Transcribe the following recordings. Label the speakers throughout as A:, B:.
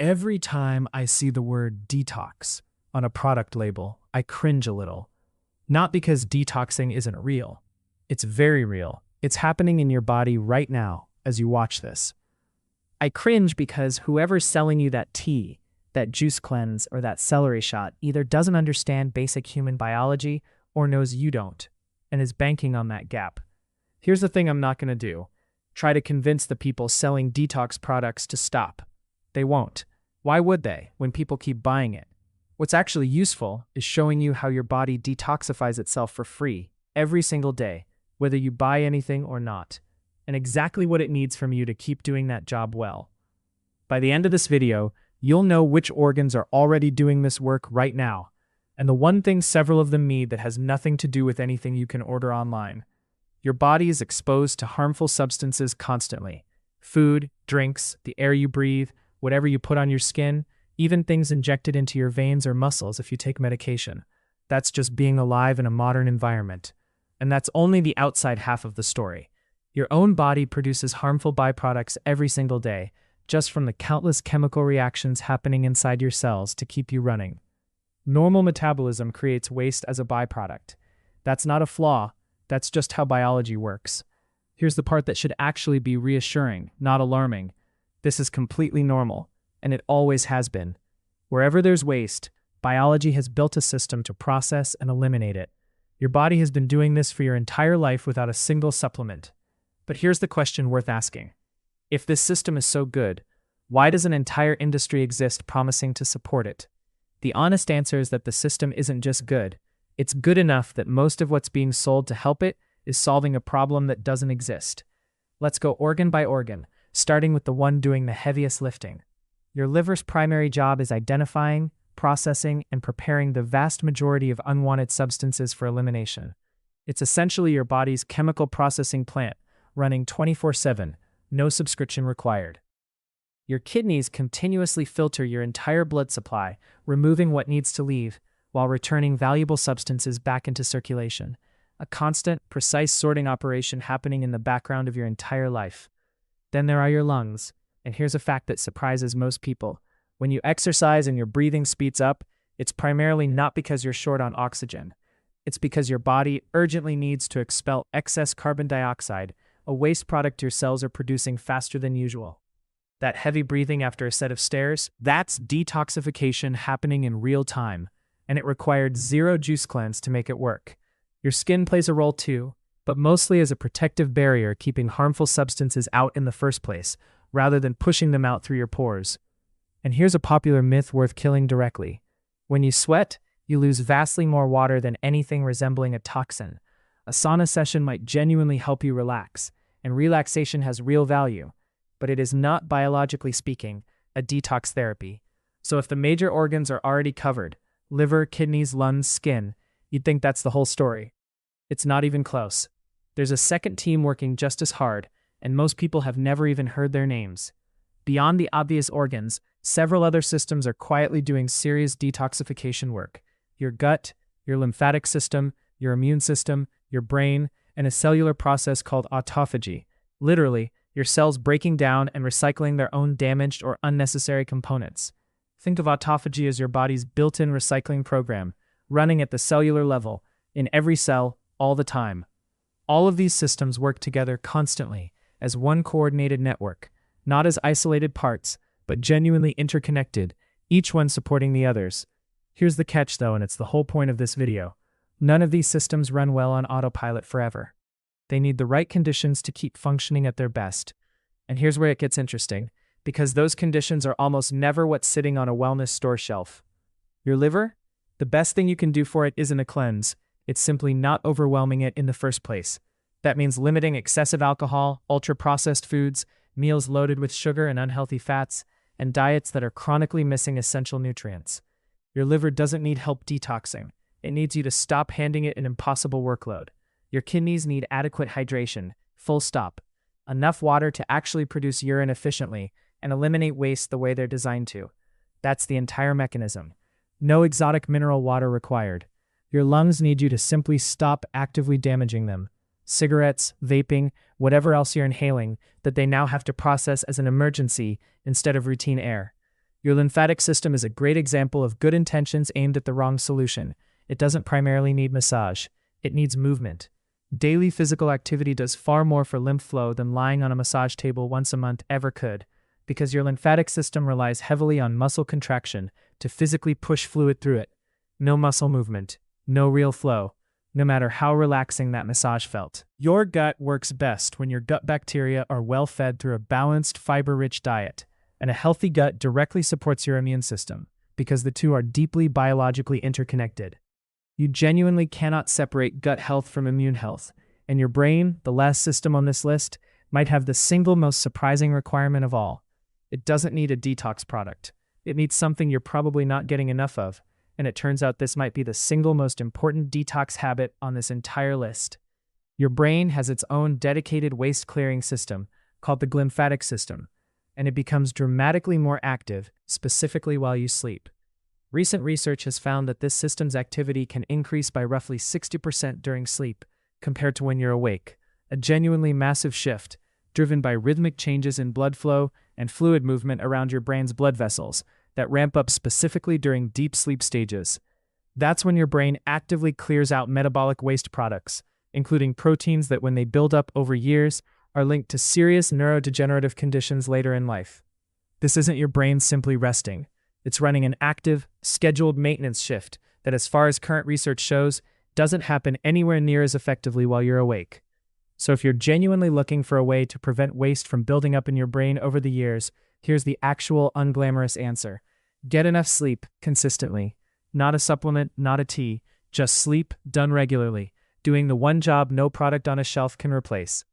A: Every time I see the word detox on a product label, I cringe a little. Not because detoxing isn't real. It's very real. It's happening in your body right now as you watch this. I cringe because whoever's selling you that tea, that juice cleanse, or that celery shot either doesn't understand basic human biology or knows you don't, and is banking on that gap. Here's the thing I'm not going to do. Try to convince the people selling detox products to stop. They won't. Why would they when people keep buying it? What's actually useful is showing you how your body detoxifies itself for free every single day, whether you buy anything or not, and exactly what it needs from you to keep doing that job well. By the end of this video, you'll know which organs are already doing this work right now, and the one thing several of them need that has nothing to do with anything you can order online. Your body is exposed to harmful substances constantly. Food, drinks, the air you breathe, whatever you put on your skin, even things injected into your veins or muscles if you take medication. That's just being alive in a modern environment. And that's only the outside half of the story. Your own body produces harmful byproducts every single day, just from the countless chemical reactions happening inside your cells to keep you running. Normal metabolism creates waste as a byproduct. That's not a flaw, that's just how biology works. Here's the part that should actually be reassuring, not alarming. This is completely normal, and it always has been. Wherever there's waste, biology has built a system to process and eliminate it. Your body has been doing this for your entire life without a single supplement. But here's the question worth asking. If this system is so good, why does an entire industry exist promising to support it? The honest answer is that the system isn't just good. It's good enough that most of what's being sold to help it is solving a problem that doesn't exist. Let's go organ by organ, starting with the one doing the heaviest lifting. Your liver's primary job is identifying, processing, and preparing the vast majority of unwanted substances for elimination. It's essentially your body's chemical processing plant, running 24/7, no subscription required. Your kidneys continuously filter your entire blood supply, removing what needs to leave, while returning valuable substances back into circulation. A constant, precise sorting operation happening in the background of your entire life. Then there are your lungs, and here's a fact that surprises most people. When you exercise and your breathing speeds up, it's primarily not because you're short on oxygen. It's because your body urgently needs to expel excess carbon dioxide, a waste product your cells are producing faster than usual. That heavy breathing after a set of stairs, that's detoxification happening in real time, and it required zero juice cleanse to make it work. Your skin plays a role too, but mostly as a protective barrier keeping harmful substances out in the first place, rather than pushing them out through your pores. And here's a popular myth worth killing directly. When you sweat, you lose vastly more water than anything resembling a toxin. A sauna session might genuinely help you relax, and relaxation has real value, but it is not, biologically speaking, a detox therapy. So if the major organs are already covered, liver, kidneys, lungs, skin, you'd think that's the whole story. It's not even close. There's a second team working just as hard, and most people have never even heard their names. Beyond the obvious organs, several other systems are quietly doing serious detoxification work. Your gut, your lymphatic system, your immune system, your brain, and a cellular process called autophagy. Literally, your cells breaking down and recycling their own damaged or unnecessary components. Think of autophagy as your body's built-in recycling program, running at the cellular level, in every cell, all the time. All of these systems work together constantly, as one coordinated network, not as isolated parts, but genuinely interconnected, each one supporting the others. Here's the catch though, and it's the whole point of this video. None of these systems run well on autopilot forever. They need the right conditions to keep functioning at their best. And here's where it gets interesting, because those conditions are almost never what's sitting on a wellness store shelf. Your liver? The best thing you can do for it isn't a cleanse, it's simply not overwhelming it in the first place. That means limiting excessive alcohol, ultra-processed foods, meals loaded with sugar and unhealthy fats, and diets that are chronically missing essential nutrients. Your liver doesn't need help detoxing. It needs you to stop handing it an impossible workload. Your kidneys need adequate hydration, full stop. Enough water to actually produce urine efficiently and eliminate waste the way they're designed to. That's the entire mechanism. No exotic mineral water required. Your lungs need you to simply stop actively damaging them. Cigarettes, vaping, whatever else you're inhaling, that they now have to process as an emergency instead of routine air. Your lymphatic system is a great example of good intentions aimed at the wrong solution. It doesn't primarily need massage. It needs movement. Daily physical activity does far more for lymph flow than lying on a massage table once a month ever could, because your lymphatic system relies heavily on muscle contraction to physically push fluid through it. No muscle movement, no real flow, no matter how relaxing that massage felt. Your gut works best when your gut bacteria are well fed through a balanced, fiber-rich diet, and a healthy gut directly supports your immune system, because the two are deeply biologically interconnected. You genuinely cannot separate gut health from immune health, and your brain, the last system on this list, might have the single most surprising requirement of all. It doesn't need a detox product. It needs something you're probably not getting enough of, and it turns out this might be the single most important detox habit on this entire list. Your brain has its own dedicated waste-clearing system called the glymphatic system, and it becomes dramatically more active, specifically while you sleep. Recent research has found that this system's activity can increase by roughly 60% during sleep, compared to when you're awake, a genuinely massive shift, driven by rhythmic changes in blood flow and fluid movement around your brain's blood vessels that ramp up specifically during deep sleep stages. That's when your brain actively clears out metabolic waste products, including proteins that, when they build up over years, are linked to serious neurodegenerative conditions later in life. This isn't your brain simply resting. It's running an active, scheduled maintenance shift that, as far as current research shows, doesn't happen anywhere near as effectively while you're awake. So if you're genuinely looking for a way to prevent waste from building up in your brain over the years, here's the actual unglamorous answer. Get enough sleep consistently. Not a supplement, not a tea, just sleep done regularly, doing the one job no product on a shelf can replace.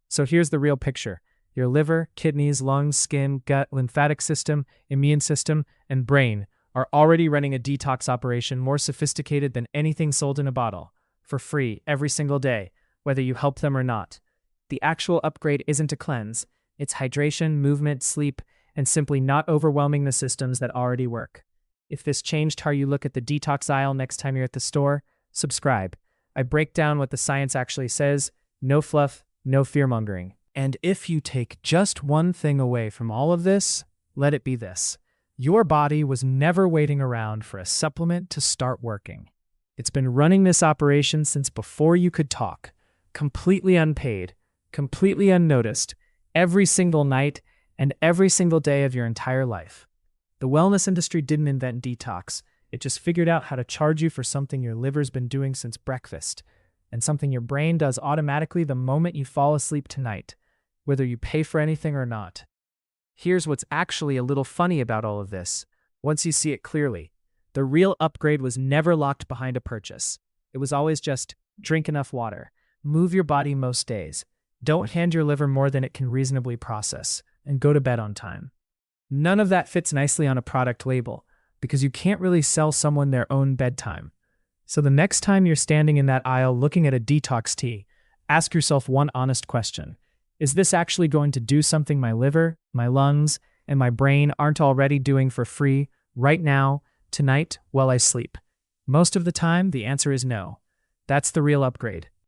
A: So here's the real picture. Your liver, kidneys, lungs, skin, gut, lymphatic system, immune system, and brain are already running a detox operation more sophisticated than anything sold in a bottle, for free every single day, whether you help them or not. The actual upgrade isn't a cleanse. It's hydration, movement, sleep, and simply not overwhelming the systems that already work. If this changed how you look at the detox aisle next time you're at the store, subscribe. I break down what the science actually says. No fluff, no fear-mongering. And if you take just one thing away from all of this, let it be this. Your body was never waiting around for a supplement to start working. It's been running this operation since before you could talk, completely unpaid, completely unnoticed, every single night and every single day of your entire life. The wellness industry didn't invent detox. It just figured out how to charge you for something your liver's been doing since breakfast, and something your brain does automatically the moment you fall asleep tonight, whether you pay for anything or not. Here's what's actually a little funny about all of this. Once you see it clearly, the real upgrade was never locked behind a purchase. It was always just drink enough water, move your body most days, don't hand your liver more than it can reasonably process, and go to bed on time. None of that fits nicely on a product label, because you can't really sell someone their own bedtime. So the next time you're standing in that aisle looking at a detox tea, ask yourself one honest question. Is this actually going to do something my liver, my lungs, and my brain aren't already doing for free right now, tonight, while I sleep? Most of the time, the answer is no. That's the real upgrade.